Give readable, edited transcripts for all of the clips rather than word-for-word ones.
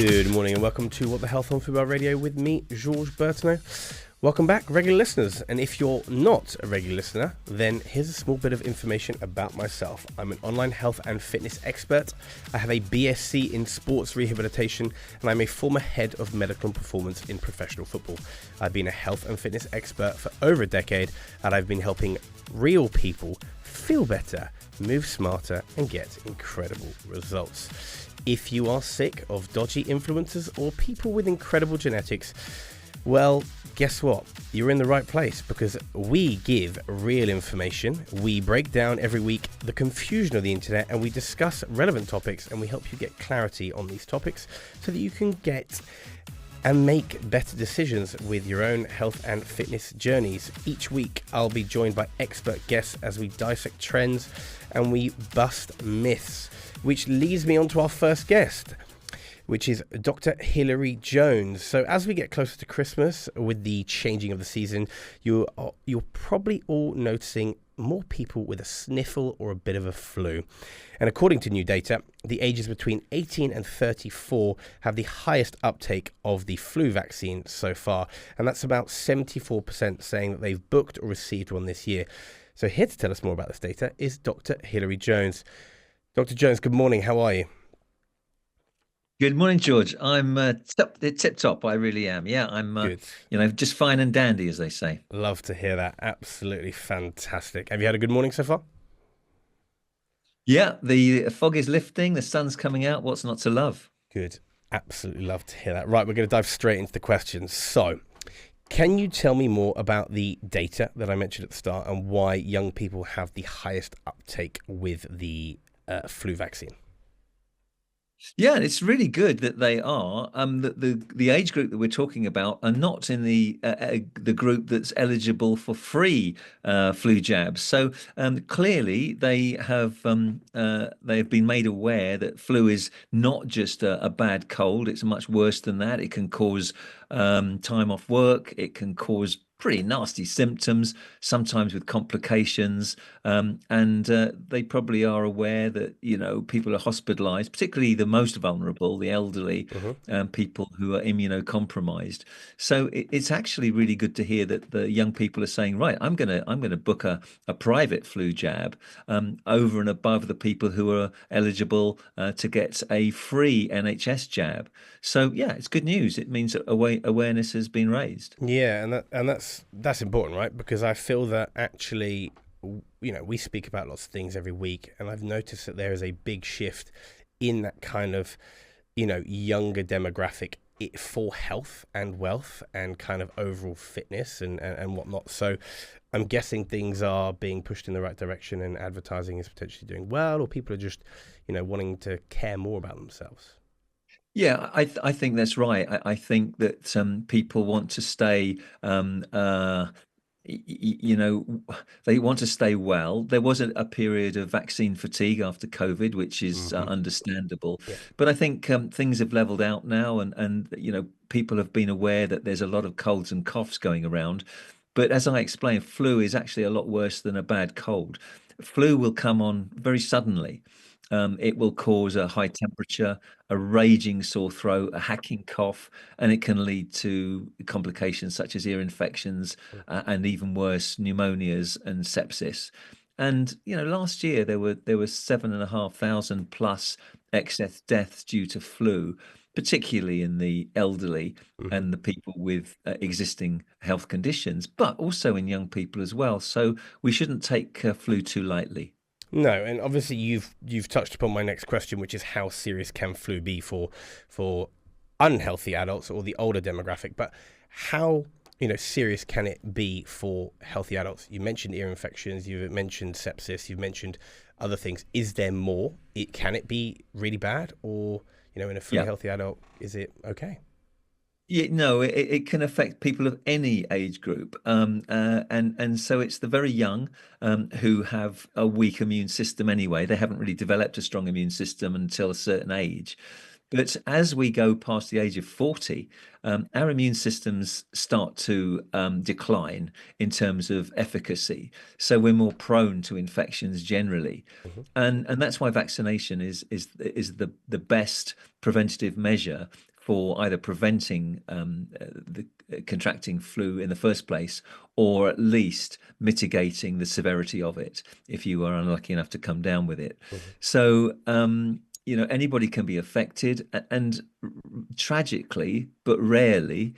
Good morning and welcome to What the Health on FUBAR Radio with me, Georges Berthonneau. Welcome back, regular listeners. And if you're not a regular listener, then here's a small bit of information about myself. I'm an online health and fitness expert. I have a BSc in sports rehabilitation, and I'm a former head of medical and performance in professional football. I've been a health and fitness expert for over a decade, and I've been helping real people feel better, move smarter, and get incredible results. If you are sick of dodgy influencers or people with incredible genetics, well, guess what? You're in the right place, because we give real information. We break down every week the confusion of the internet, and we discuss relevant topics, and we help you get clarity on these topics so that you can get and make better decisions with your own health and fitness journeys. Each week, I'll be joined by expert guests as we dissect trends and we bust myths, which leads me on to our first guest, which is Dr. Hilary Jones. So as we get closer to Christmas, with the changing of the season, you're probably all noticing more people with a sniffle or a bit of a flu. And according to new data, the ages between 18 and 34 have the highest uptake of the flu vaccine so far. And that's about 74% saying that they've booked or received one this year. So here to tell us more about this data is Dr. Hilary Jones. Dr. Jones, good morning. How are you? Good morning, George. I'm tip top. I really am. Yeah, I'm Good. Just fine and dandy, as they say. Love to hear that. Absolutely fantastic. Have you had a good morning so far? Yeah, the fog is lifting, the sun's coming out. What's not to love? Good. Absolutely love to hear that. Right, we're going to dive straight into the questions. So, can you tell me more about the data that I mentioned at the start and why young people have the highest uptake with the flu vaccine? Yeah, it's really good that they are. The age group that we're talking about are not in the group that's eligible for free flu jabs. So clearly they have been made aware that flu is not just a bad cold. It's much worse than that. It can cause time off work. It can cause pretty nasty symptoms, sometimes with complications, and they probably are aware that people are hospitalized, particularly the most vulnerable, the elderly, people who are immunocompromised. So it's actually really good to hear that the young people are saying, right, I'm gonna book a private flu jab over and above the people who are eligible to get a free NHS jab. So yeah, it's good news. It means that awareness has been raised. Yeah, and that's important, right? Because I feel that actually, we speak about lots of things every week, and I've noticed that there is a big shift in that kind of, younger demographic for health and wealth and kind of overall fitness and whatnot. So I'm guessing things are being pushed in the right direction, and advertising is potentially doing well, or people are just, wanting to care more about themselves. Yeah, I think that's right. I think that people want to stay, they want to stay well. There was a period of vaccine fatigue after COVID, which is understandable. Yeah. But I think things have leveled out now, and people have been aware that there's a lot of colds and coughs going around. But as I explained, flu is actually a lot worse than a bad cold. Flu will come on very suddenly. It will cause a high temperature, a raging sore throat, a hacking cough, and it can lead to complications such as ear infections and even worse, pneumonias and sepsis. And last year there were 7,500 plus excess deaths due to flu, particularly in the elderly and the people with existing health conditions, but also in young people as well. So we shouldn't take flu too lightly. No, and obviously you've touched upon my next question, which is how serious can flu be for unhealthy adults or the older demographic? But how serious can it be for healthy adults? You mentioned ear infections, you've mentioned sepsis, you've mentioned other things. Is there more? Can it be really bad, or in a fully healthy adult, is it okay? Yeah, no, it can affect people of any age group, and so it's the very young who have a weak immune system anyway. They haven't really developed a strong immune system until a certain age. But as we go past the age of 40, our immune systems start to decline in terms of efficacy. So we're more prone to infections generally, and that's why vaccination is the best preventative measure for either preventing the contracting flu in the first place, or at least mitigating the severity of it if you are unlucky enough to come down with it. Mm-hmm. So, anybody can be affected, and tragically, but rarely,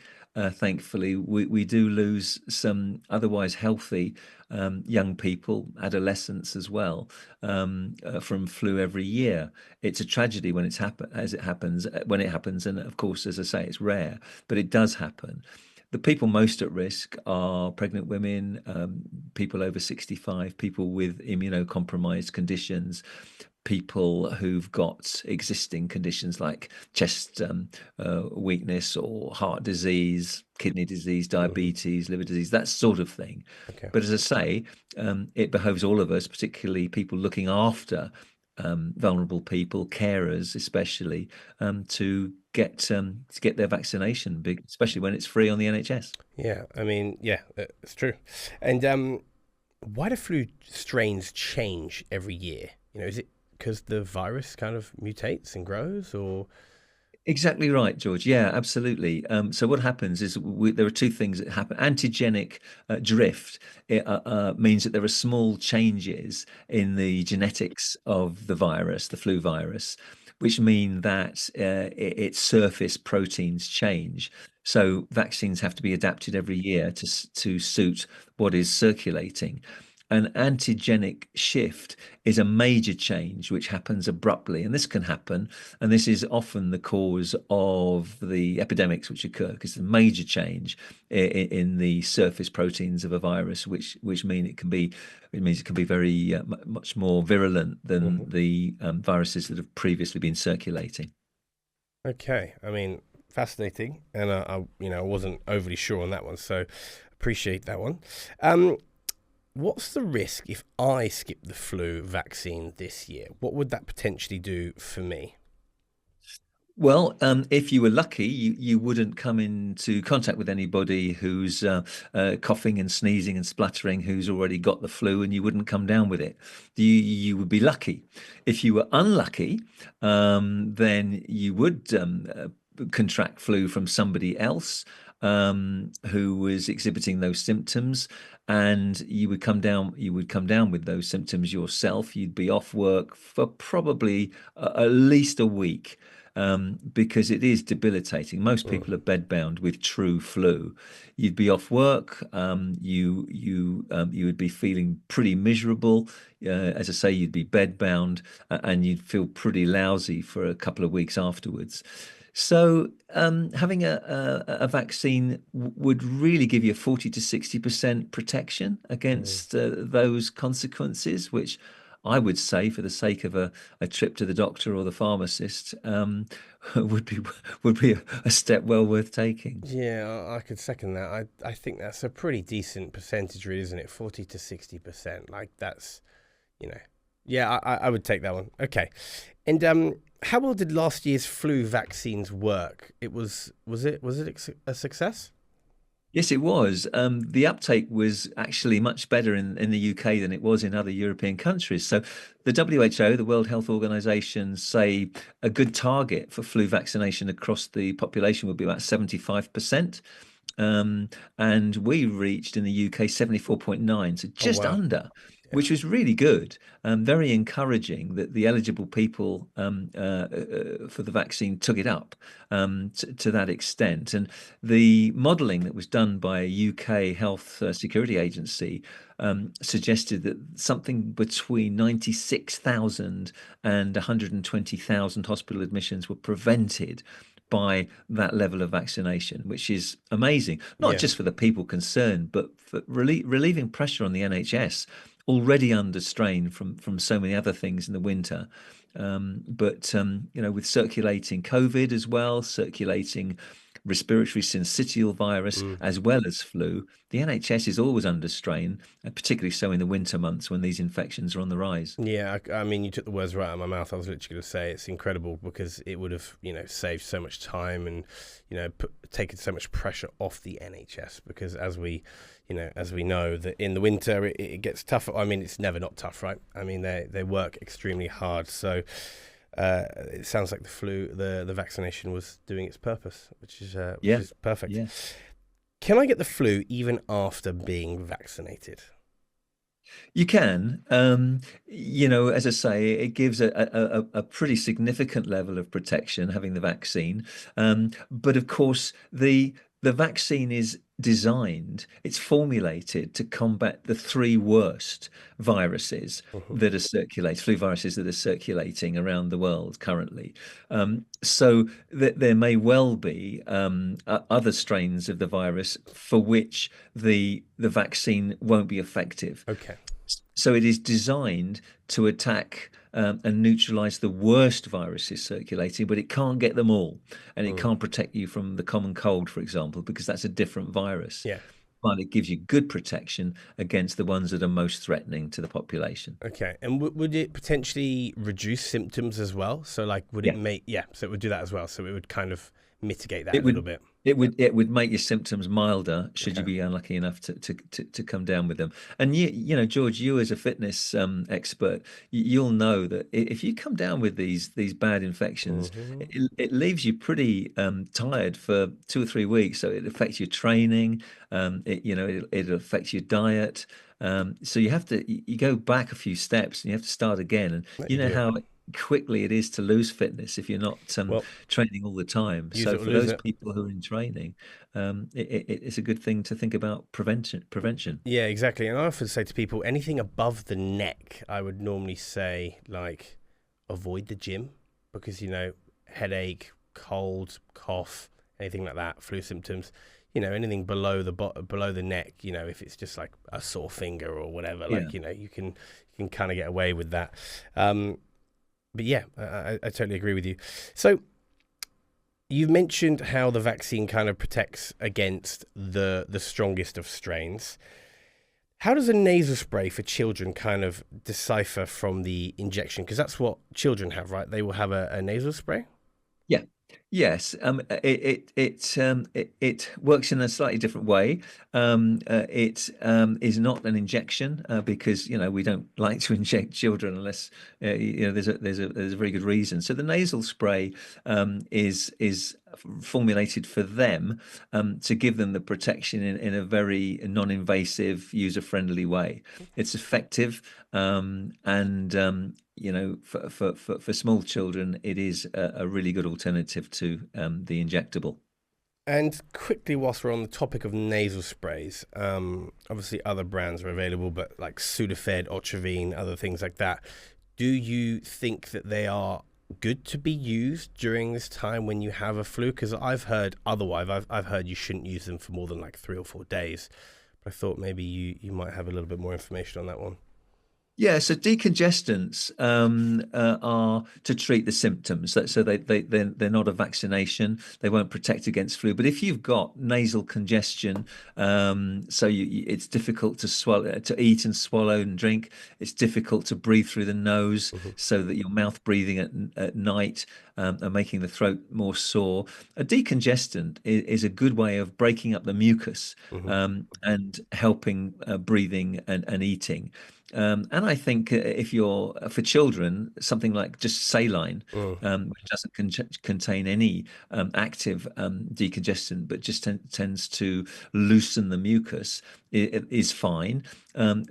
thankfully, we do lose some otherwise healthy young people, adolescents as well, from flu every year. It's a tragedy when when it happens, and of course, as I say, it's rare, but it does happen. The people most at risk are pregnant women, people over 65, people with immunocompromised conditions, people who've got existing conditions like chest weakness or heart disease, kidney disease, Mm-hmm. diabetes, liver disease, that sort of thing. Okay. But as I say, it behoves all of us, particularly people looking after vulnerable people, carers especially, to get their vaccination, especially when it's free on the NHS. Yeah, I mean, yeah, it's true. And why do flu strains change every year? Is it because the virus kind of mutates and grows, or? Exactly right, George. Yeah, absolutely. So what happens is there are two things that happen. Antigenic drift means that there are small changes in the genetics of the virus, the flu virus, which mean that its surface proteins change. So vaccines have to be adapted every year to suit what is circulating. An antigenic shift is a major change which happens abruptly, and this can happen, and this is often the cause of the epidemics which occur, because it's a major change in the surface proteins of a virus, which means it can be very much more virulent than Mhm. the viruses that have previously been circulating. Okay, I mean, fascinating, and I wasn't overly sure on that one, so appreciate that one. Um, what's the risk if I skip the flu vaccine this year? What would that potentially do for me? Well, if you were lucky, you wouldn't come into contact with anybody who's coughing and sneezing and spluttering, who's already got the flu, and you wouldn't come down with it. You would be lucky. If you were unlucky, then you would contract flu from somebody else who was exhibiting those symptoms, and you would come down. You would come down with those symptoms yourself. You'd be off work for probably at least a week, because it is debilitating. Most Mm. people are bedbound with true flu. You'd be off work. You would be feeling pretty miserable. As I say, you'd be bedbound, and you'd feel pretty lousy for a couple of weeks afterwards. So, having a vaccine would really give you a 40 to 60% protection Mm. against those consequences, which I would say, for the sake of a trip to the doctor or the pharmacist, would be a step well worth taking. Yeah, I could second that. I think that's a pretty decent percentage, really, isn't it? 40 to 60%. Like that's, you know, yeah, I would take that one. Okay, and how well did last year's flu vaccines work? Was it a success? Yes, it was. The uptake was actually much better in the UK than it was in other European countries. So the WHO, the World Health Organization, say a good target for flu vaccination across the population would be about 75%. And we reached in the UK 74.9, so Oh just wow, under, yeah. which was really good. Very encouraging that the eligible people for the vaccine took it up to that extent. And the modelling that was done by a UK health security agency suggested that something between 96,000 and 120,000 hospital admissions were prevented by that level of vaccination, which is amazing, not Yeah. just for the people concerned, but for relieving pressure on the NHS, already under strain from so many other things in the winter. But with circulating COVID as well, circulating respiratory syncytial virus, Mm. as well as flu, the NHS is always under strain, and particularly so in the winter months when these infections are on the rise. Yeah, I mean, you took the words right out of my mouth. I was literally going to say it's incredible because it would have, saved so much time and, taken so much pressure off the NHS. Because as we know that in the winter it gets tougher. I mean, it's never not tough, right? I mean, they work extremely hard. So it sounds like the vaccination was doing its purpose, which is Yeah, perfect. yeah. Can I get the flu even after being vaccinated? You can, as I say, it gives a pretty significant level of protection having the vaccine. But of course, the vaccine is designed, it's formulated to combat the three worst viruses Hmm. that are circulating, flu viruses that are circulating around the world currently. So there may well be other strains of the virus for which the vaccine won't be effective. Okay. So it is designed to attack and neutralize the worst viruses circulating, but it can't get them all. And it Mm. can't protect you from the common cold, for example, because that's a different virus. Yeah. But it gives you good protection against the ones that are most threatening to the population. Okay. And would it potentially reduce symptoms as well? So like, would it Yeah. make, yeah, so it would do that as well. So it would kind of mitigate that It a little would bit. it would make your symptoms milder should you Okay. be unlucky enough to come down with them. And George, you as a fitness expert, you'll know that if you come down with these bad infections, Hmm. it leaves you pretty tired for 2 or 3 weeks. So it affects your training. It affects your diet. So you have to you go back a few steps and you have to start again. And That you you know do. how quickly it is to lose fitness if you're not Well, training all the time. use So it or for lose those it. people who are in training, it's a good thing to think about prevention. Yeah, exactly. And I often say to people, anything above the neck, I would normally say, like, avoid the gym because, headache, cold, cough, anything like that, flu symptoms, anything below below the neck, if it's just like a sore finger or whatever, Yeah. like, you can kind of get away with that. But yeah, I totally agree with you. So you've mentioned how the vaccine kind of protects against the strongest of strains. How does a nasal spray for children kind of decipher from the injection? Because that's what children have, right? They will have a nasal spray. Yeah. Yes. It works in a slightly different way. It is not an injection because we don't like to inject children unless there's a very good reason. So the nasal spray is formulated for them to give them the protection in a very non-invasive, user-friendly way. It's effective and for small children, it is a really good alternative to the injectable. And quickly, whilst we're on the topic of nasal sprays, obviously other brands are available, but like Sudafed, Otrivine, other things like that. Do you think that they are good to be used during this time when you have a flu? Because I've heard otherwise. I've heard you shouldn't use them for more than like 3 or 4 days. But I thought maybe you might have a little bit more information on that one. Yeah, so decongestants are to treat the symptoms. So they're not a vaccination. They won't protect against flu. But if you've got nasal congestion, so it's difficult to swallow, to eat and swallow and drink. It's difficult to breathe through the nose, Hmm. so that your mouth breathing at night and making the throat more sore. A decongestant is a good way of breaking up the mucus Hmm. and helping breathing and eating. And I think if you're for children, something like just saline, Mm. which doesn't contain any active decongestant, but just tends to loosen the mucus, is fine.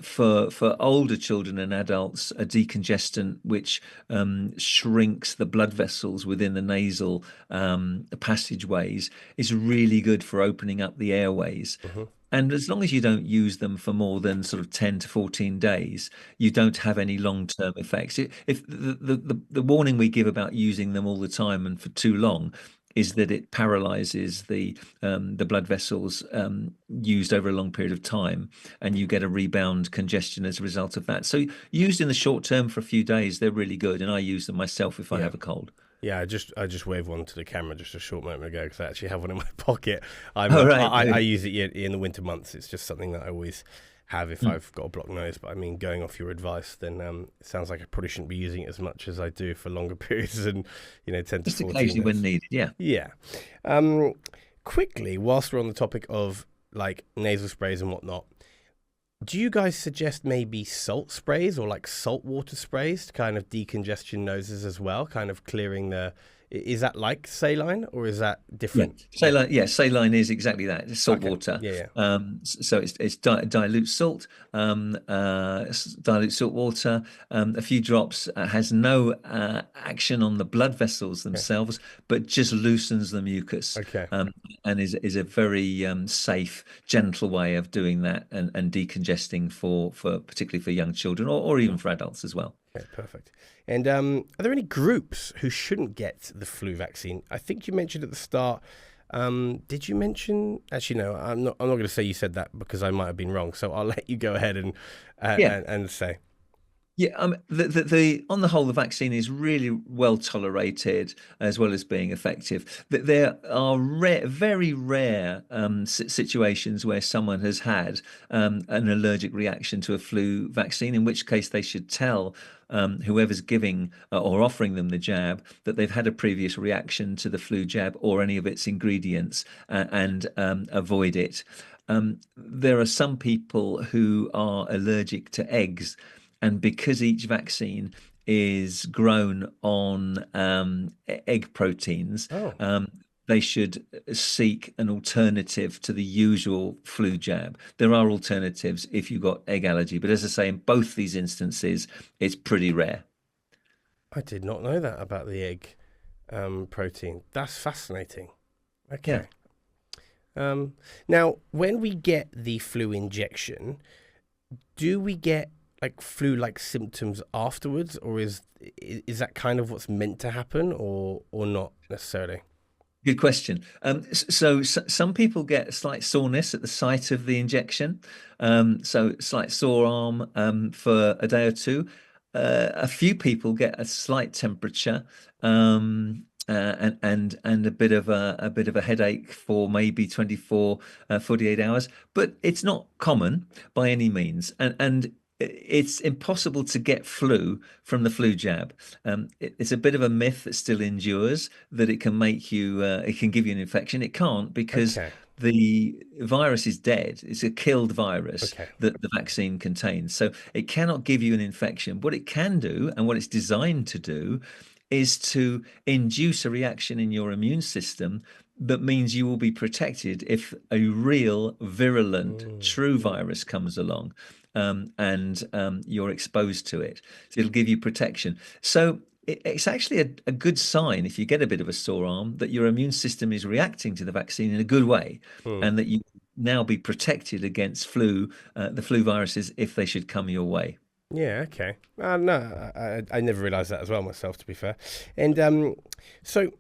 For older children and adults, a decongestant which shrinks the blood vessels within the nasal passageways is really good for opening up the airways. Hmm. And as long as you don't use them for more than sort of 10 to 14 days, you don't have any long-term effects. If the warning we give about using them all the time and for too long is that it paralyzes the blood vessels used over a long period of time, and you get a rebound congestion as a result of that. So used in the short term for a few days, they're really good, and I use them myself if I Yeah. have a cold. Yeah, I just waved one to the camera just a short moment ago because I actually have one in my pocket. All right. I use it in the winter months. It's just something that I always have if Mm. I've got a blocked nose. But I mean, going off your advice, then it sounds like I probably shouldn't be using it as much as I do for longer periods and 10 to Just 14 occasionally when days. needed. Yeah. Yeah. Um, Quickly, whilst we're on the topic of like nasal sprays and whatnot, Do you guys suggest maybe salt sprays or like saltwater sprays to kind of decongest noses as well, kind of clearing the? Is that like saline or is that Yeah, different? Yeah. saline. Yeah, saline is exactly that. It's salt Okay. water. Yeah. Yeah. So it's dilute salt, dilute salt water. A few drops has no action on the blood vessels Okay. themselves, but just loosens the mucus, Okay. and is a very safe, gentle way of doing that and decongesting for particularly for young children or even for adults as well. Okay, perfect. And are there any groups who shouldn't get the flu vaccine? I think you mentioned at the start. Did you mention? Actually, no. I'm not. I'm not going to say you said that because I might have been wrong. So I'll let you go ahead and Yeah. say. Yeah, the on the whole, the vaccine is really well tolerated as well as being effective. There are very rare situations where someone has had an allergic reaction to a flu vaccine, in which case they should tell whoever's giving or offering them the jab that they've had a previous reaction to the flu jab or any of its ingredients and avoid it. There are some people who are allergic to eggs, and because each vaccine is grown on egg proteins, Oh, they should seek an alternative to the usual flu jab. There are alternatives if you've got egg allergy, but as I say, in both these instances, it's pretty rare. I did not know that about the egg protein. That's fascinating. Yeah. Okay. Now, when we get the flu injection, do we get like flu-like symptoms afterwards, or is that kind of what's meant to happen, or not necessarily? Good question. Some people get a slight soreness at the site of the injection, so slight sore arm for a day or two. A few people get a slight temperature and a bit of a headache for maybe 24, 48 hours, but it's not common by any means. And it's impossible to get flu from the flu jab. It's a bit of a myth that still endures that it can make you, it can give you an infection. It can't, because Okay. the virus is dead. It's a killed virus Okay. that the vaccine contains. So it cannot give you an infection. What it can do, and what it's designed to do, is to induce a reaction in your immune system that means you will be protected if a real virulent Mm. true virus comes along, and you're exposed to it. So it'll give you protection. So it's actually a good sign if you get a bit of a sore arm that your immune system is reacting to the vaccine in a good way, Mm. and that you now be protected against the flu viruses if they should come your way. Yeah. Okay. No, I never realised that as well myself. To be fair, and so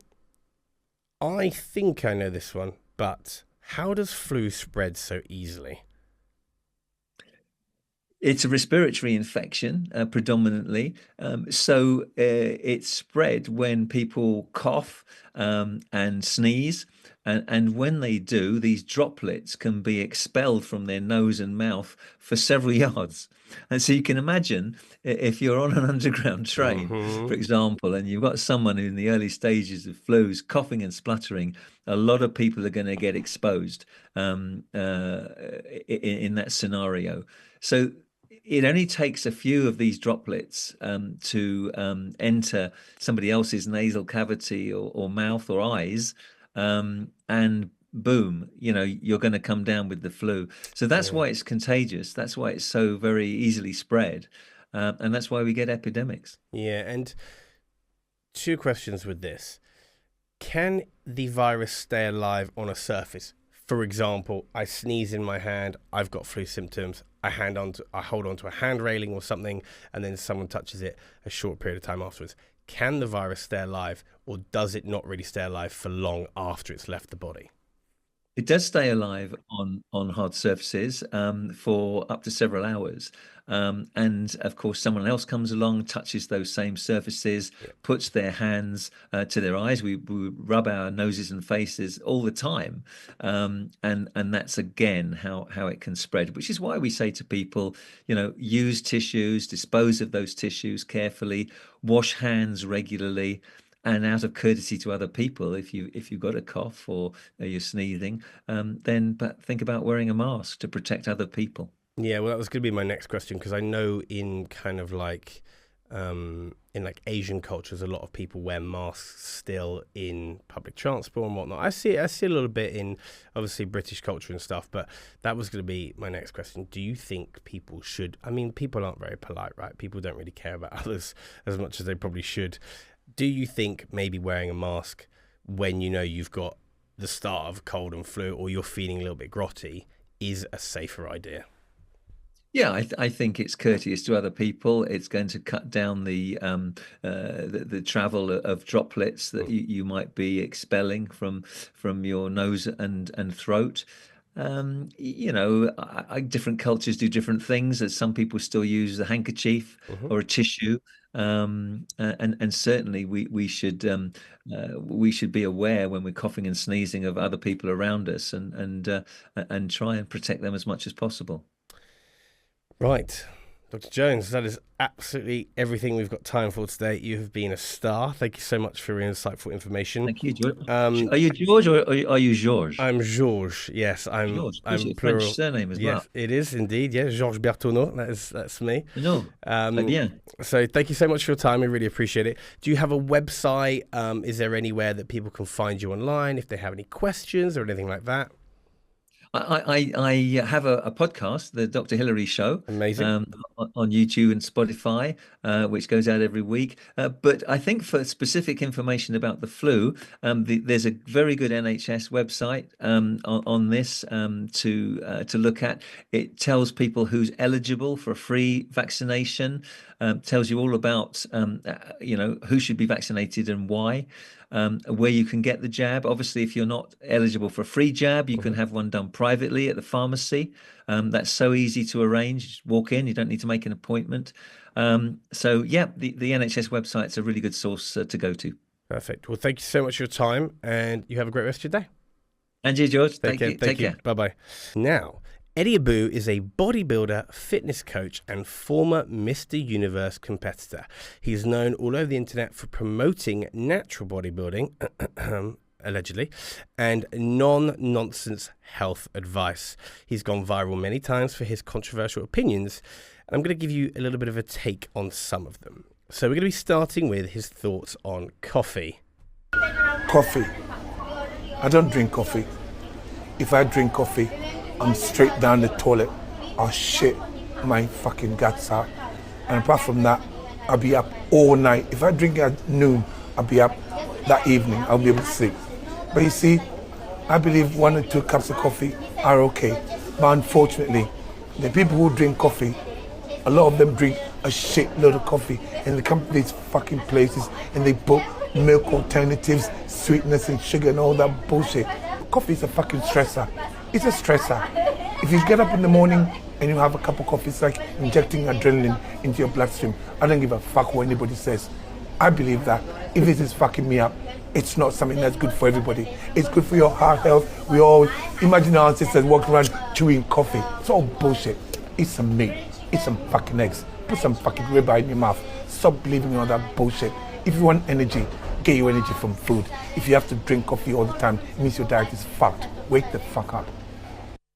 I think I know this one, but how does flu spread so easily? It's a respiratory infection predominantly. It's spread when people cough and sneeze. And when they do, these droplets can be expelled from their nose and mouth for several yards. And so you can imagine if you're on an underground train, Mm-hmm. for example, and you've got someone in the early stages of flus coughing and spluttering, a lot of people are going to get exposed in that scenario. So it only takes a few of these droplets to enter somebody else's nasal cavity or mouth or eyes, and boom, you're going to come down with the flu. So that's Yeah. why it's contagious. That's why it's so very easily spread, and that's why we get epidemics. Yeah. And two questions with this. Can the virus stay alive on a surface? For example, I sneeze in my hand, I've got flu symptoms, I hold on to a hand railing or something, and then someone touches it a short period of time afterwards. Can the virus stay alive, or does it not really stay alive for long after it's left the body? It does stay alive on hard surfaces for up to several hours. And of course, someone else comes along, touches those same surfaces, Yeah. puts their hands to their eyes. We rub our noses and faces all the time, and that's again how it can spread. Which is why we say to people, use tissues, dispose of those tissues carefully, wash hands regularly. And out of courtesy to other people, if you've got a cough or you're sneezing, then but think about wearing a mask to protect other people. Yeah, well, that was going to be my next question, because I know in kind of like in like Asian cultures, a lot of people wear masks still in public transport and whatnot. I see a little bit in obviously British culture and stuff, but that was going to be my next question. Do you think people should? I mean, people aren't very polite, right? People don't really care about others as much as they probably should. Do you think maybe wearing a mask when you know you've got the start of a cold and flu, or you're feeling a little bit grotty, is a safer idea? Yeah, I think it's courteous to other people. It's going to cut down the travel of droplets that you might be expelling from your nose and throat. Different cultures do different things. As some people still use a handkerchief Mm-hmm. or a tissue, and certainly we should be aware when we're coughing and sneezing of other people around us, and try and protect them as much as possible. Right. Dr. Jones, that is absolutely everything we've got time for today. You have been a star. Thank you so much for your insightful information. Thank you, George. Are you George or are you Georges? I'm Georges. Yes, Georges. I'm A French plural. surname as well. Yes, it is indeed. Yes, Georges Berthonneau. That's me. No, très bien. So thank you so much for your time. I really appreciate it. Do you have a website? Is there anywhere that people can find you online if they have any questions or anything like that? I have a podcast, the Dr. Hilary Show, Amazing. on YouTube and Spotify, which goes out every week. But I think for specific information about the flu, there's a very good NHS website on this to look at. It tells people who's eligible for a free vaccination, tells you all about who should be vaccinated and why. Where you can get the jab. Obviously, if you're not eligible for a free jab, you can have one done privately at the pharmacy. That's so easy to arrange. Just walk in, you don't need to make an appointment. The NHS website's a really good source to go to. Perfect. Well, thank you so much for your time, and you have a great rest of your day. And you, George. Take care. Take care. Bye-bye. Now, Eddie Abbew is a bodybuilder, fitness coach, and former Mr. Universe competitor. He's known all over the internet for promoting natural bodybuilding, allegedly, and non-nonsense health advice. He's gone viral many times for his controversial opinions, and I'm going to give you a little bit of a take on some of them. So we're going to be starting with his thoughts on coffee. Coffee. I don't drink coffee. If I drink coffee, I'm straight down the toilet. I'll shit my fucking guts out. And apart from that, I'll be up all night. If I drink at noon, I'll be up that evening. I'll be able to sleep. But you see, I believe 1 or 2 cups of coffee are okay. But unfortunately, the people who drink coffee, a lot of them drink a shitload of coffee, and they come to these fucking places and they put milk alternatives, sweetness and sugar and all that bullshit. Coffee is a fucking stressor. It's a stressor. If you get up in the morning and you have a cup of coffee, it's like injecting adrenaline into your bloodstream. I don't give a fuck what anybody says. I believe that if it is fucking me up, it's not something that's good for everybody. It's good for your heart health. We all imagine our ancestors walking around chewing coffee. It's all bullshit. Eat some meat. Eat some fucking eggs. Put some fucking ribeye in your mouth. Stop believing in all that bullshit. If you want energy, get your energy from food. If you have to drink coffee all the time, it means your diet is fucked. Wake the fuck up.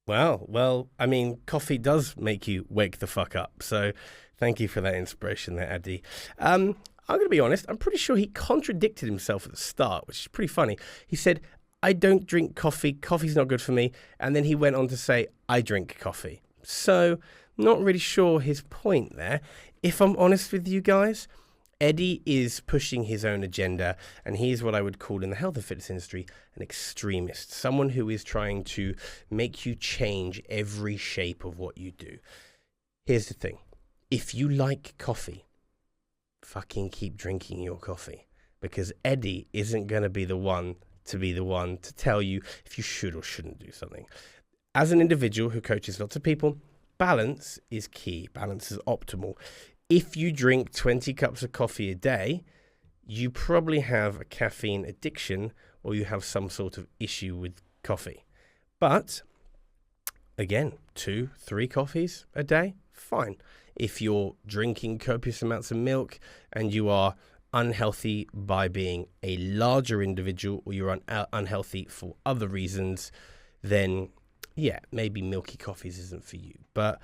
Well, I mean, coffee does make you wake the fuck up. So thank you for that inspiration there, Eddie. I'm going to be honest. I'm pretty sure he contradicted himself at the start, which is pretty funny. He said, I don't drink coffee. Coffee's not good for me. And then he went on to say, I drink coffee. So not really sure his point there. If I'm honest with you guys, Eddie is pushing his own agenda, and he's what I would call in the health and fitness industry an extremist, someone who is trying to make you change every shape of what you do. Here's the thing. If you like coffee, fucking keep drinking your coffee, because Eddie isn't going to be the one to tell you if you should or shouldn't do something. As an individual who coaches lots of people, balance is key. Balance is optimal. If you drink 20 cups of coffee a day, you probably have a caffeine addiction or you have some sort of issue with coffee. But again, 2-3 coffees a day, fine. If you're drinking copious amounts of milk and you are unhealthy by being a larger individual or you're unhealthy for other reasons, then yeah, maybe milky coffees isn't for you, but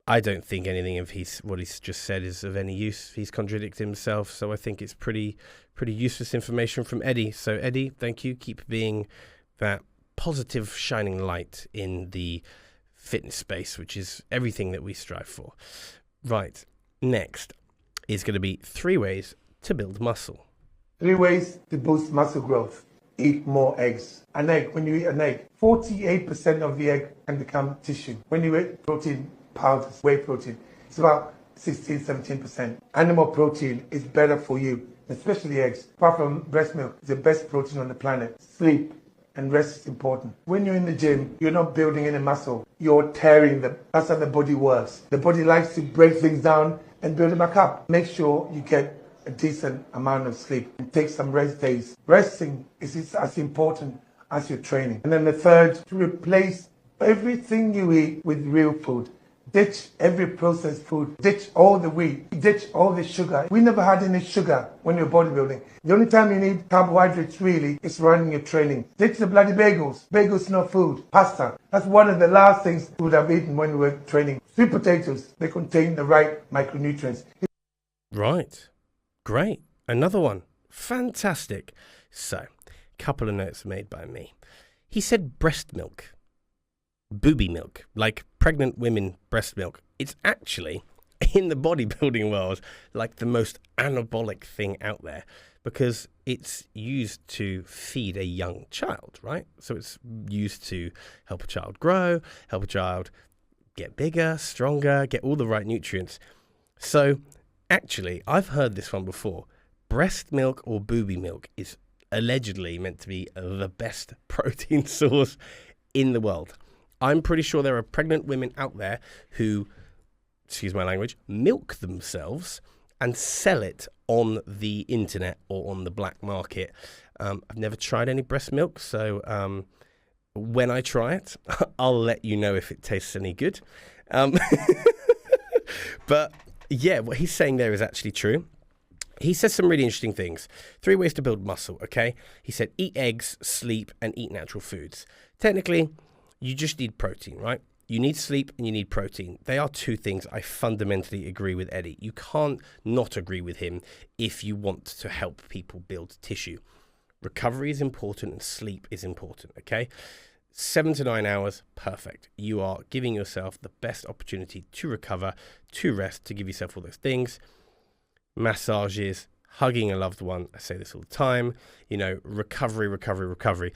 I don't think anything of what he's just said is of any use. He's contradicted himself, so I think it's pretty useless information from Eddie. So Eddie, thank you. Keep being that positive shining light in the fitness space, which is everything that we strive for. Right, next is going to be 3 ways to build muscle. 3 ways to boost muscle growth. Eat more eggs. An egg, when you eat an egg, 48% of the egg can become tissue. When you eat protein powders, whey protein, it's about 16-17%. Animal protein is better for you, especially eggs. Apart from breast milk, it's the best protein on the planet. Sleep and rest is important. When you're in the gym, you're not building any muscle. You're tearing them. That's how the body works. The body likes to break things down and build it back up. Make sure you get a decent amount of sleep and take some rest days. Resting is as important as your training. And then the third, to replace everything you eat with real food. Ditch every processed food. Ditch all the wheat. Ditch all the sugar. We never had any sugar when you're bodybuilding. The only time you need carbohydrates really is running your training. Ditch the bloody bagels. Bagels not food. Pasta. That's one of the last things we would have eaten when we were training. Sweet potatoes. They contain the right micronutrients. Right. Great. Another one. Fantastic. So, couple of notes made by me. He said breast milk. Booby milk, like pregnant women breast milk. It's actually, in the bodybuilding world, like the most anabolic thing out there because it's used to feed a young child, right? So it's used to help a child grow, help a child get bigger, stronger, get all the right nutrients. So actually, I've heard this one before. Breast milk or booby milk is allegedly meant to be the best protein source in the world. I'm pretty sure there are pregnant women out there who, excuse my language, milk themselves and sell it on the internet or on the black market. I've never tried any breast milk, so when I try it, I'll let you know if it tastes any good. But yeah, what he's saying there is actually true. He says some really interesting things. 3 ways to build muscle, okay? He said eat eggs, sleep, and eat natural foods. Technically, you just need protein, right? You need sleep and you need protein. They are 2 things I fundamentally agree with Eddie. You can't not agree with him if you want to help people build tissue. Recovery is important and sleep is important, okay? 7 to 9 hours, perfect. You are giving yourself the best opportunity to recover, to rest, to give yourself all those things. Massages, hugging a loved one. I say this all the time. You know, recovery.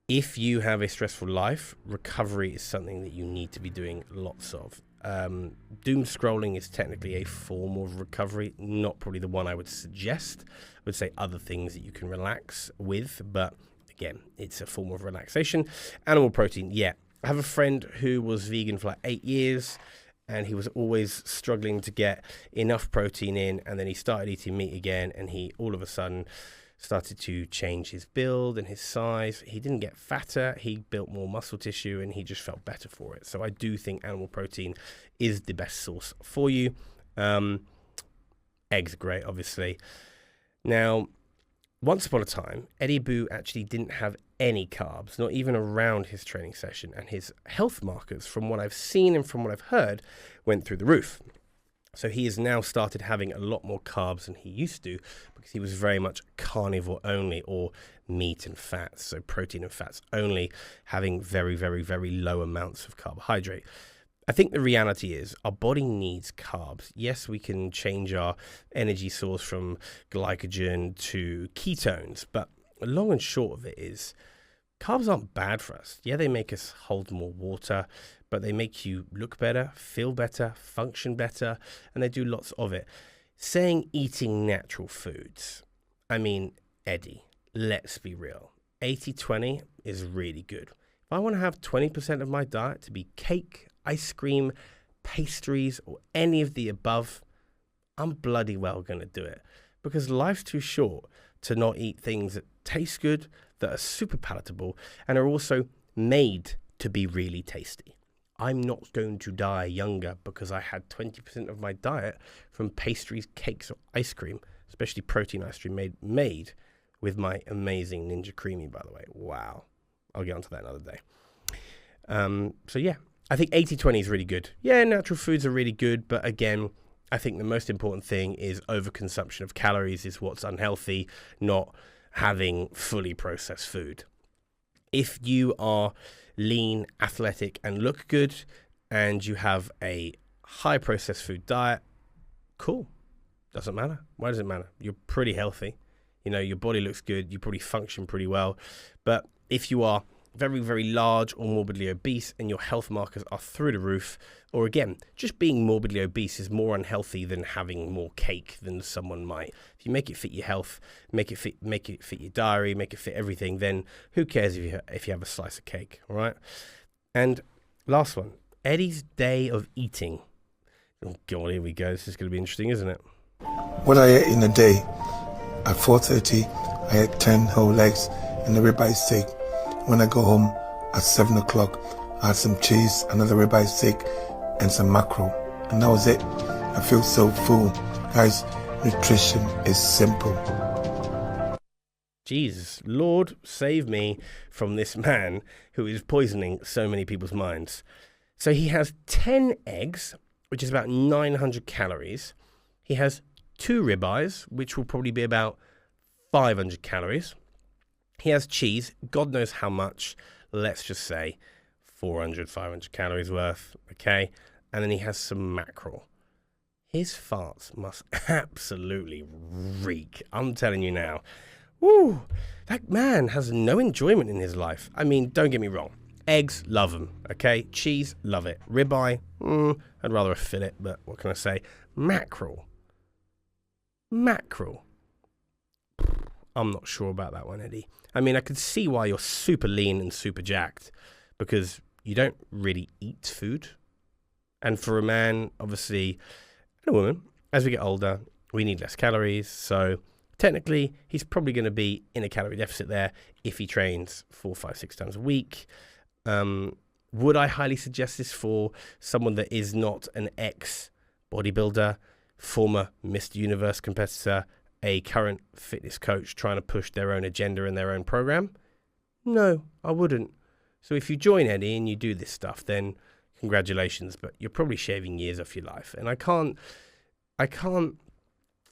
If you have a stressful life, recovery is something that you need to be doing lots of. Doom scrolling is technically a form of recovery, not probably the one I would suggest. I would say other things that you can relax with, but again, it's a form of relaxation. Animal protein, yeah. I have a friend who was vegan for like 8 years, and he was always struggling to get enough protein in, and then he started eating meat again, and he all of a sudden started to change his build and his size. He didn't get fatter, he built more muscle tissue, and he just felt better for it. So I do think animal protein is the best source for you. Eggs are great, obviously. Now, once upon a time, Eddie Abbew actually didn't have any carbs, not even around his training session, and his health markers, from what I've seen and from what I've heard, went through the roof. So he has now started having a lot more carbs than he used to because he was very much carnivore only, or meat and fats, so protein and fats only, having very, very, very low amounts of carbohydrate. I think the reality is our body needs carbs. Yes, we can change our energy source from glycogen to ketones, but long and short of it is carbs aren't bad for us. Yeah, they make us hold more water, but they make you look better, feel better, function better, and they do lots of it. Saying eating natural foods, I mean, Eddie, let's be real. 80-20 is really good. If I want to have 20% of my diet to be cake, ice cream, pastries, or any of the above, I'm bloody well going to do it. Because life's too short to not eat things that taste good, that are super palatable, and are also made to be really tasty. I'm not going to die younger because I had 20% of my diet from pastries, cakes, or ice cream, especially protein ice cream made with my amazing Ninja Creamy, by the way. Wow. I'll get onto that another day. So yeah, I think 80-20 is really good. Yeah, natural foods are really good, but again, I think the most important thing is overconsumption of calories is what's unhealthy, not having fully processed food. If you are lean, athletic, and look good, and you have a high processed food diet, cool. Doesn't matter. Why does it matter? You're pretty healthy. You know, your body looks good. You probably function pretty well. But if you are very, very large or morbidly obese and your health markers are through the roof, or again, just being morbidly obese is more unhealthy than having more cake than someone might. If you make it fit your health, make it fit your diary, make it fit everything, then who cares if you have a slice of cake, all right? And last one, Eddie's day of eating. Oh God, here we go. This is going to be interesting, isn't it? What I ate in a day, at 4:30, I ate 10 whole legs and a ribeye steak. When I go home at 7 o'clock, I had some cheese, another ribeye steak, and some mackerel. And that was it. I feel so full. Guys, nutrition is simple. Jesus, Lord, save me from this man who is poisoning so many people's minds. So he has 10 eggs, which is about 900 calories. He has 2 ribeyes, which will probably be about 500 calories. He has cheese, God knows how much, let's just say 400, 500 calories worth, okay? And then he has some mackerel. His farts must absolutely reek. I'm telling you now. Woo! That man has no enjoyment in his life. I mean, don't get me wrong. Eggs, love them, okay? Cheese, love it. Ribeye, I'd rather a fillet, but what can I say? Mackerel. I'm not sure about that one, Eddie. I mean, I could see why you're super lean and super jacked, because you don't really eat food. And for a man, obviously, and a woman, as we get older, we need less calories. So technically, he's probably going to be in a calorie deficit there if he trains 4, 5, 6 times a week. Would I highly suggest this for someone that is not an ex-bodybuilder, former Mr. Universe competitor, a current fitness coach trying to push their own agenda and their own program? No, I wouldn't. So if you join Eddie and you do this stuff, then congratulations, but you're probably shaving years off your life. And I can't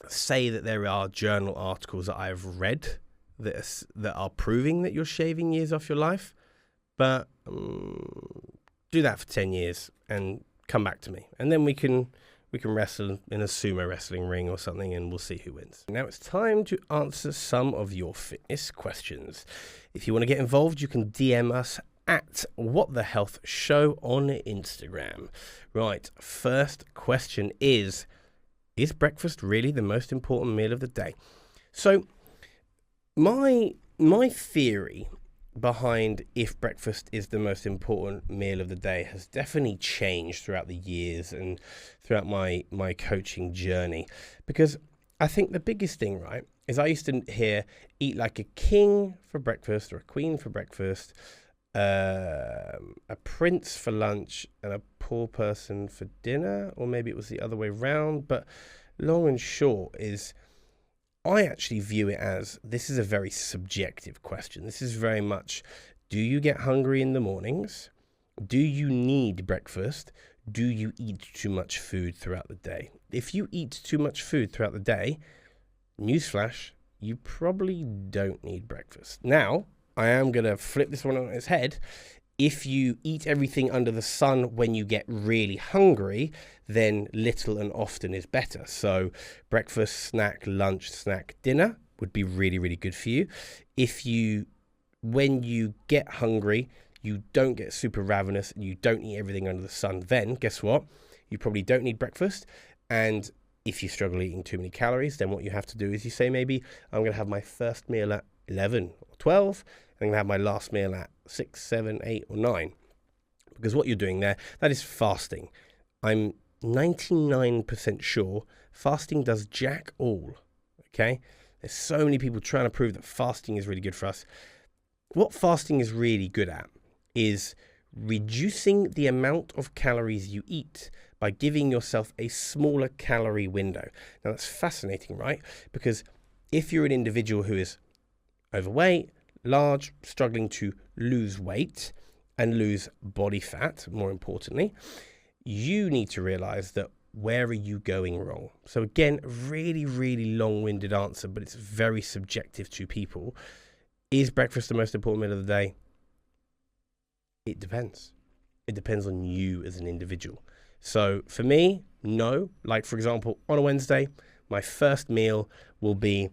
say that there are journal articles that I have read that are proving that you're shaving years off your life, but do that for 10 years and come back to me. And then we can wrestle in a sumo wrestling ring or something, and we'll see who wins. Now it's time to answer some of your fitness questions. If you want to get involved, you can DM us at What the Health Show on Instagram. Right, first question is breakfast really the most important meal of the day? So my theory behind if breakfast is the most important meal of the day has definitely changed throughout the years and throughout my coaching journey, because I think the biggest thing, right, is I used to hear eat like a king for breakfast or a queen for breakfast, a prince for lunch and a poor person for dinner, or maybe it was the other way round. But long and short is I actually view it as this is a very subjective question. This is very much, do you get hungry in the mornings? Do you need breakfast? Do you eat too much food throughout the day? If you eat too much food throughout the day, newsflash, you probably don't need breakfast. Now, I am going to flip this one on its head. If you eat everything under the sun when you get really hungry, then little and often is better. So breakfast, snack, lunch, snack, dinner would be really, really good for you. When you get hungry, you don't get super ravenous and you don't eat everything under the sun, then guess what? You probably don't need breakfast. And if you struggle eating too many calories, then what you have to do is you say, maybe I'm going to have my first meal at 11 or 12. I'm going to have my last meal at 6, 7, 8, or 9. Because what you're doing there, that is fasting. I'm 99% sure fasting does jack all, okay? There's so many people trying to prove that fasting is really good for us. What fasting is really good at is reducing the amount of calories you eat by giving yourself a smaller calorie window. Now, that's fascinating, right? Because if you're an individual who is overweight, large, struggling to lose weight, and lose body fat, more importantly, you need to realize that where are you going wrong? So again, really, really long-winded answer, but it's very subjective to people. Is breakfast the most important meal of the day? It depends. It depends on you as an individual. So for me, no. Like, for example, on a Wednesday, my first meal will be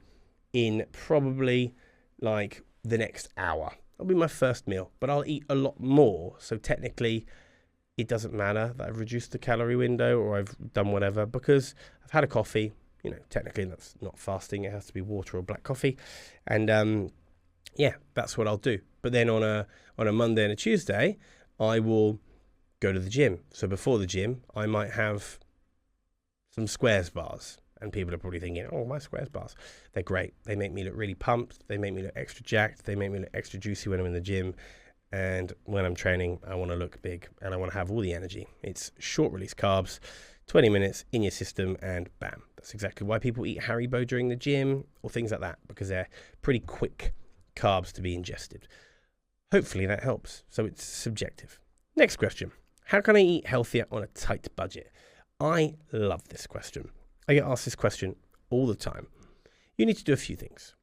in probably like the next hour. That'll be my first meal, but I'll eat a lot more. So technically, it doesn't matter that I've reduced the calorie window or I've done whatever, because I've had a coffee. You know, technically that's not fasting. It has to be water or black coffee. And yeah, that's what I'll do. But then on a Monday and a Tuesday, I will go to the gym. So before the gym, I might have some Squares bars. And people are probably thinking, oh, my Squares bars. They're great. They make me look really pumped. They make me look extra jacked. They make me look extra juicy when I'm in the gym. And when I'm training, I want to look big and I want to have all the energy. It's short release carbs, 20 minutes in your system, and bam. That's exactly why people eat Haribo during the gym or things like that, because they're pretty quick carbs to be ingested. Hopefully that helps. So it's subjective. Next question. How can I eat healthier on a tight budget? I love this question. I get asked this question all the time. You need to do a few things.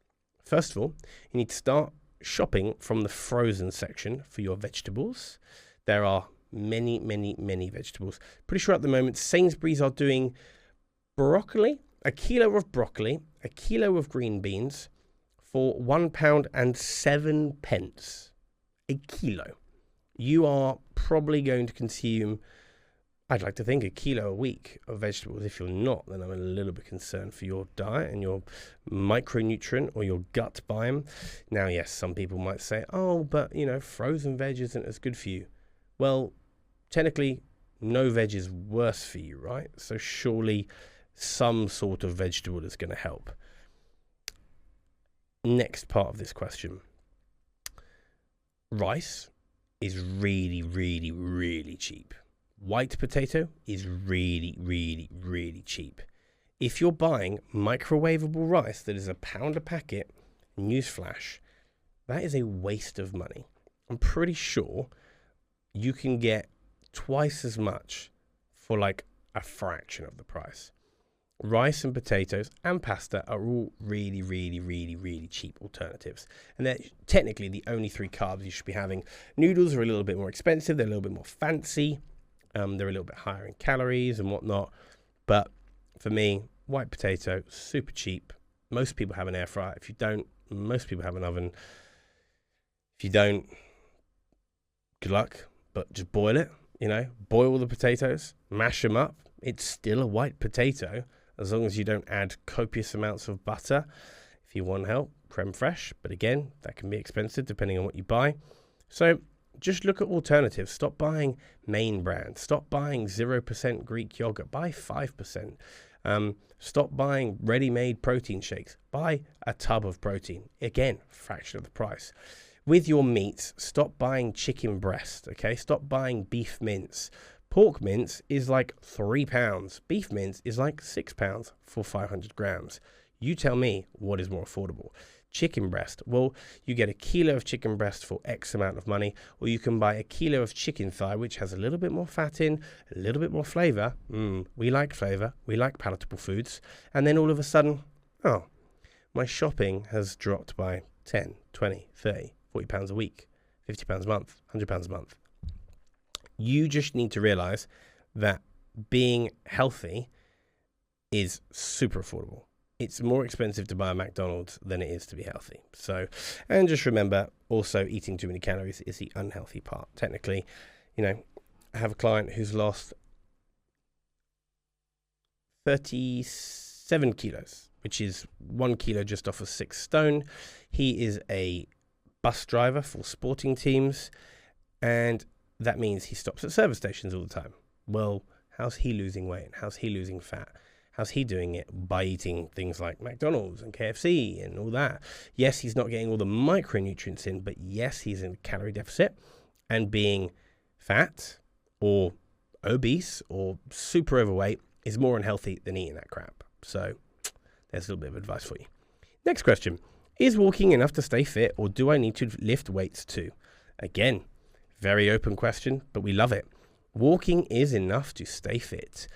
First of all, you need to start shopping from the frozen section for your vegetables. There are many, many, many vegetables. Pretty sure at the moment Sainsbury's are doing broccoli, a kilo of broccoli, a kilo of green beans for £1.07. A kilo. You are probably going to consume, I'd like to think, a kilo a week of vegetables. If you're not, then I'm a little bit concerned for your diet and your micronutrient or your gut biome. Now, yes, some people might say, oh, but, you know, frozen veg isn't as good for you. Well, technically, no veg is worse for you, right? So surely some sort of vegetable is going to help. Next part of this question. Rice is really, really, really cheap. White potato is really, really, really cheap. If you're buying microwavable rice that is £1 a packet, newsflash, that is a waste of money. I'm pretty sure you can get twice as much for like a fraction of the price. Rice and potatoes and pasta are all really, really, really, really cheap alternatives. And they're technically the only three carbs you should be having. Noodles are a little bit more expensive. They're a little bit more fancy. They're a little bit higher in calories and whatnot. But for me, white potato, super cheap. Most people have an air fryer. If you don't, most people have an oven. If you don't, good luck. But just boil it, you know. Boil the potatoes, mash them up. It's still a white potato, as long as you don't add copious amounts of butter. If you want help, creme fraiche. But again, that can be expensive depending on what you buy. So just look at alternatives. Stop buying main brand. Stop buying 0% Greek yogurt. Buy 5%. Stop buying ready-made protein shakes. Buy a tub of protein. Again, fraction of the price. With your meats, stop buying chicken breast, okay? Stop buying beef mince. Pork mince is like £3. Beef mince is like £6 for 500 grams. You tell me what is more affordable. Chicken breast, well, you get a kilo of chicken breast for X amount of money, or you can buy a kilo of chicken thigh, which has a little bit more fat in, a little bit more flavor. We like flavor. We like palatable foods. And then all of a sudden, oh, my shopping has dropped by 10, 20, 30, 40 pounds a week, 50 pounds a month, 100 pounds a month. You just need to realize that being healthy is super affordable. It's more expensive to buy a McDonald's than it is to be healthy. So, and just remember, also eating too many calories is the unhealthy part. Technically, you know, I have a client who's lost 37 kilos, which is 1 kilo just off of 6 stone. He is a bus driver for sporting teams, and that means he stops at service stations all the time. Well, how's he losing weight? How's he losing fat? How's he doing it? By eating things like McDonald's and KFC and all that. Yes, he's not getting all the micronutrients in, but yes, he's in a calorie deficit. And being fat or obese or super overweight is more unhealthy than eating that crap. So there's a little bit of advice for you. Next question. Is walking enough to stay fit, or do I need to lift weights too? Again, Very open question, but we love it. Walking is enough to stay fit.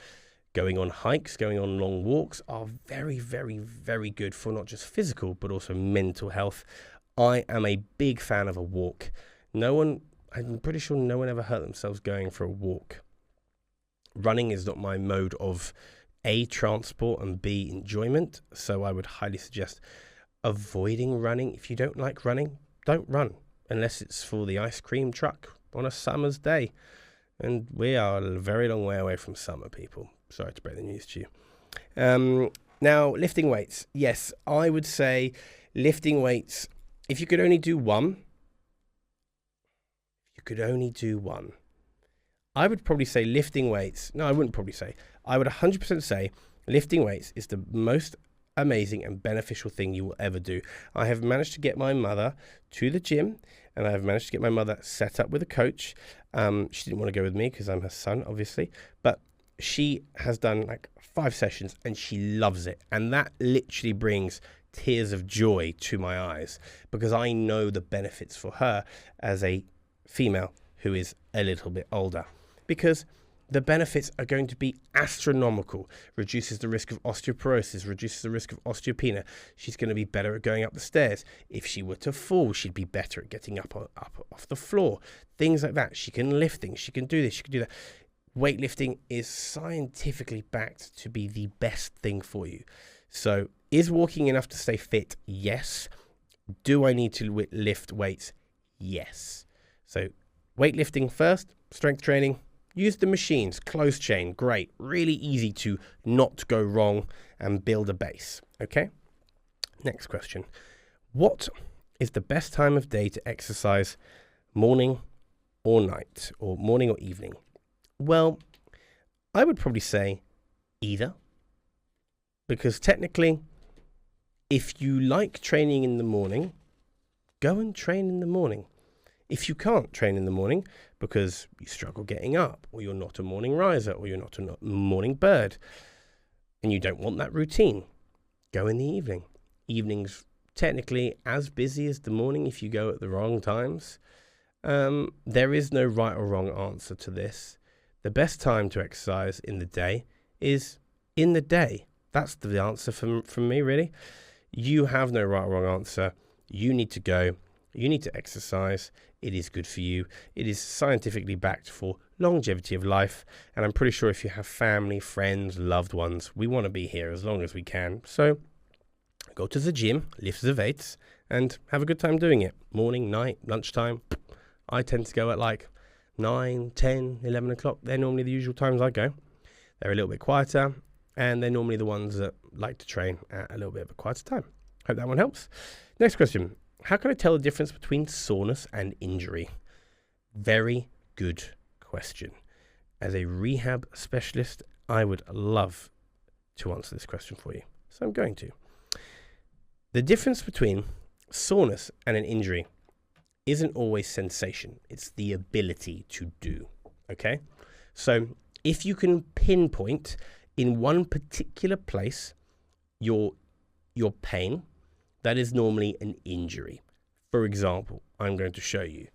Going on hikes, going on long walks are very, very, very good for not just physical, but also mental health. I am a big fan of a walk. I'm pretty sure no one ever hurt themselves going for a walk. Running is not my mode of A, transport, and B, enjoyment. So I would highly suggest avoiding running. If you don't like running, don't run, unless it's for the ice cream truck on a summer's day. And we are a very long way away from summer, people. Sorry to break the news to you. Now, lifting weights. Yes, I would say lifting weights, if you could only do one, I would probably say lifting weights. No, I wouldn't probably say. I would 100% say lifting weights is the most amazing and beneficial thing you will ever do. I have managed to get my mother to the gym, and I have managed to get my mother set up with a coach. She didn't want to go with me because I'm her son, obviously, but she has done like 5 sessions and she loves it. And that literally brings tears of joy to my eyes, because I know the benefits for her as a female who is a little bit older, because the benefits are going to be astronomical. Reduces the risk of osteoporosis, reduces the risk of osteopenia. She's going to be better at going up the stairs. If she were to fall, she'd be better at getting up off the floor. Things like that. She can lift things. She can do this. She can do that. Weightlifting is scientifically backed to be the best thing for you. So is walking enough to stay fit? Yes. Do I need to lift weights? Yes. So weightlifting first, strength training. Use the machines, closed chain, great. Really easy to not go wrong and build a base, okay? Next question. What is the best time of day to exercise, morning or night, or morning or evening? Well, I would probably say either, because technically, if you like training in the morning, go and train in the morning. If you can't train in the morning because you struggle getting up, or you're not a morning riser, or you're not a morning bird, and you don't want that routine, go in the evening. Evening's technically as busy as the morning if you go at the wrong times. There is no right or wrong answer to this. The best time to exercise in the day is in the day. That's the answer from me, really. You have no right or wrong answer. You need to go. You need to exercise. It is good for you. It is scientifically backed for longevity of life. And I'm pretty sure if you have family, friends, loved ones, we want to be here as long as we can. So go to the gym, lift the weights, and have a good time doing it. Morning, night, lunchtime. I tend to go at like 9, 10, 11 o'clock. They're normally the usual times I go. They're a little bit quieter, and they're normally the ones that like to train at a little bit of a quieter time. Hope that one helps. Next question. How can I tell the difference between soreness and injury? Very good question. As a rehab specialist, I would love to answer this question for you. So I'm going to. The difference between soreness and an injury isn't always sensation. It's the ability to do. Okay? So if you can pinpoint in one particular place your pain, that is normally an injury. For example, I'm going to show you.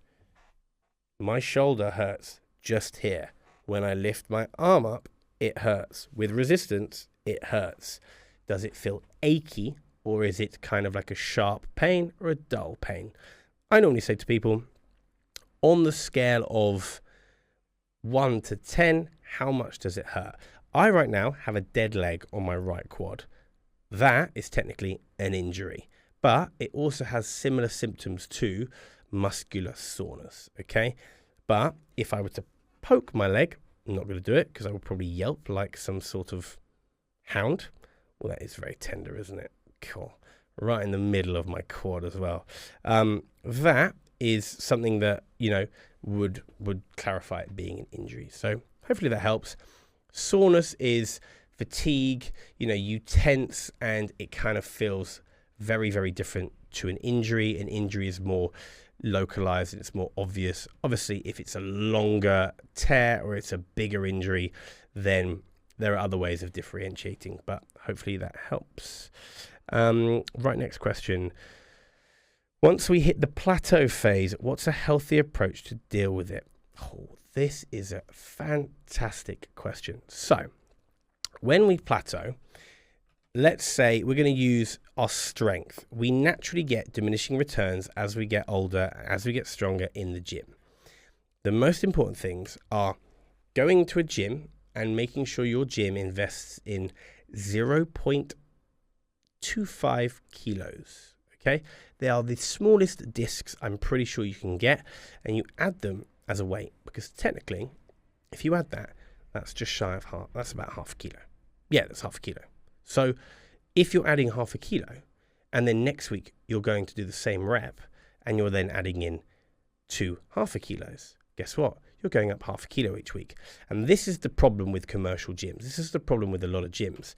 My shoulder hurts just here. When I lift my arm up, it hurts. With resistance, it hurts. Does it feel achy, or is it kind of like a sharp pain or a dull pain? I normally say to people, on the scale of 1 to 10, how much does it hurt? I right now have a dead leg on my right quad. That is technically an injury, but it also has similar symptoms to muscular soreness, okay? But if I were to poke my leg, I'm not going to do it because I would probably yelp like some sort of hound. Well, that is very tender, isn't it? Cool. Right in the middle of my quad as well. That is something that, would clarify it being an injury. So hopefully that helps. Soreness is fatigue, you tense and it kind of feels very, very different to an injury. An injury is more localized and it's more obvious. Obviously, if it's a longer tear or it's a bigger injury, then there are other ways of differentiating, but hopefully that helps. Right, next question. Once we hit the plateau phase, what's a healthy approach to deal with it? Oh, this is a fantastic question. So, when we plateau, let's say we're going to use our strength. We naturally get diminishing returns as we get older, as we get stronger in the gym. The most important things are going to a gym and making sure your gym invests in 0.25 kilos. Okay, they are the smallest discs I'm pretty sure you can get, and you add them as a weight, because technically, if you add that, that's just shy of half. That's about half a kilo. Yeah, that's half a kilo. So if you're adding half a kilo, and then next week you're going to do the same rep, and you're then adding in 2 half a kilos, guess what? You're going up half a kilo each week. And this is the problem with commercial gyms. This is the problem with a lot of gyms.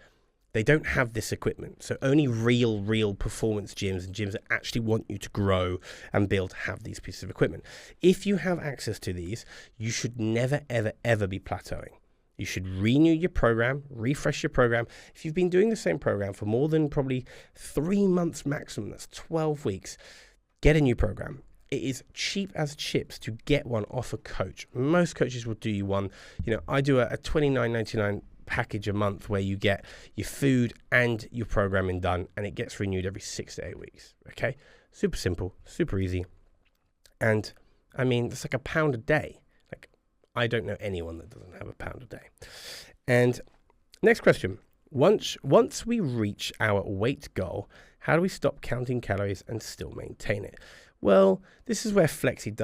They don't have this equipment. So only real performance gyms and gyms that actually want you to grow and build have these pieces of equipment. If you have access to these, you should never, ever be plateauing. You should renew your program, refresh your program. If you've been doing the same program for more than probably 3 months maximum, that's 12 weeks, get a new program. It is cheap as chips to get one off a coach. Most coaches will do you one. I do a $29.99 package a month where you get your food and your programming done, and it gets renewed every 6 to 8 weeks. Okay, super simple, super easy, and I mean it's like £1 a day. Like, I don't know anyone that doesn't have £1 a day. And next question: once we reach our weight goal, how do we stop counting calories and still maintain it? Well, this is where flexi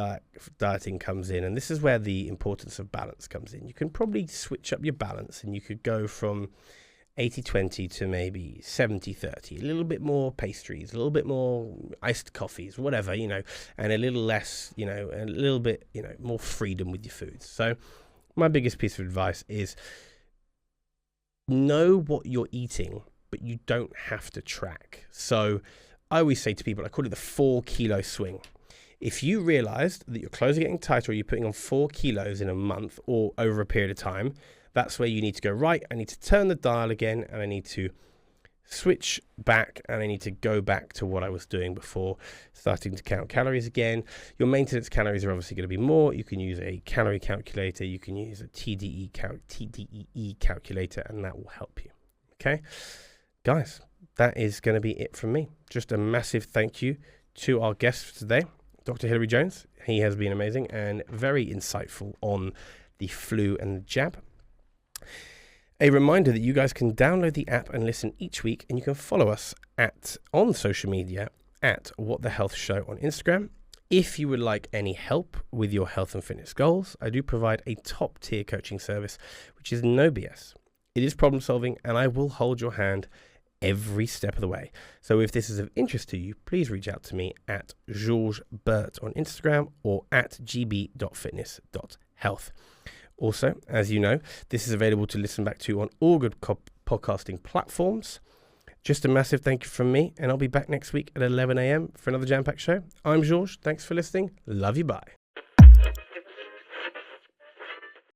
dieting comes in, and this is where the importance of balance comes in. You can probably switch up your balance, and you could go from 80-20 to maybe 70-30, a little bit more pastries, a little bit more iced coffees, whatever, and a little less, a little bit, more freedom with your foods. So my biggest piece of advice is know what you're eating, but you don't have to track. So I always say to people, I call it the 4 kilo swing. If you realized that your clothes are getting tighter, or you're putting on 4 kilos in a month or over a period of time, that's where you need to go, right, I need to turn the dial again, and I need to switch back, and I need to go back to what I was doing before, starting to count calories again. Your maintenance calories are obviously going to be more. You can use a calorie calculator. You can use a TDEE calculator, and that will help you. Okay, guys, that is going to be it from me. Just a massive thank you to our guest for today, Dr. Hilary Jones. He has been amazing and very insightful on the flu and the jab. A reminder that you guys can download the app and listen each week, and you can follow us on social media at What the Health Show on Instagram. If you would like any help with your health and fitness goals, I do provide a top tier coaching service, which is no BS. It is problem solving, and I will hold your hand every step of the way. So if this is of interest to you, please reach out to me at Georges Bert on Instagram or at gb.fitness.health. Also, as you know, this is available to listen back to on all good podcasting platforms. Just a massive thank you from me, and I'll be back next week at 11 a.m. for another jam-packed show. I'm Georges. Thanks for listening. Love you. Bye.